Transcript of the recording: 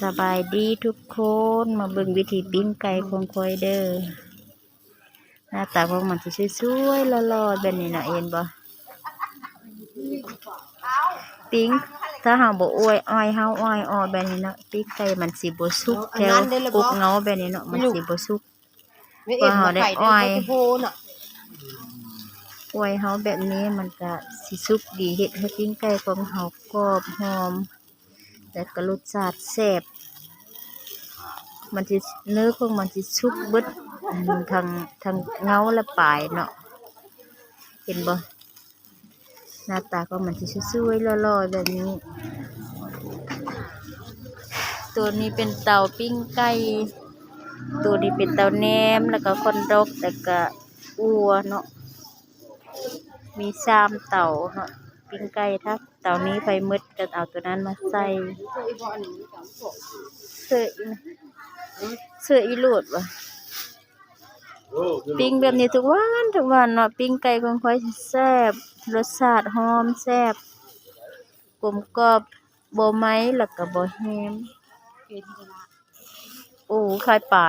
สบายดีทุกคนมาเบิ่งวิธีปิ้งไก่ของคอยเด้อหน้าตาของมันจะสวยๆหล่อๆแบบนี้นะเอ็นบ่ปิ้งถ้าเฮาบ่อ้อยเฮาอ้อยแบบนี้เนาะปิ้งไก่มันสิบ่สุกแถวกุกเงาแบบนี้เนาะมันสิบ่สุกพอเฮาได้อ้อยเฮาแบบนี้มันก็สิสุกดีเฮ็ดให้ปิ้งไก่ของเฮากรอบหอมแต่ก็รสชาติแซ่บมันสิเนื้อของมันสิสุกเบิดทางเงาและปลายเนาะเห็นบ่หน้าตาของมันสิสวยๆหล่อๆแบบนี้ตัวนี้เป็นเตาปิ้งไก่ตัวนี้เป็นเตาแหนมแล้วก็คอนดอกแล้วก็อัวเนาะมี3เตาเนาะปิ้งไก่ถ้าเตานี้ไฟมืดก็เอาตัวนั้นมาใส่เสื้ออีโลดว่ะปิ้งแบบนี้ทุกวันเนาะปิ้งไก่ของค่อยแซ่บรสชาติหอมแซ่บกลมกรอบบ่ไหม้แล้วก็บ่แห้งโอ้คล้ายป่า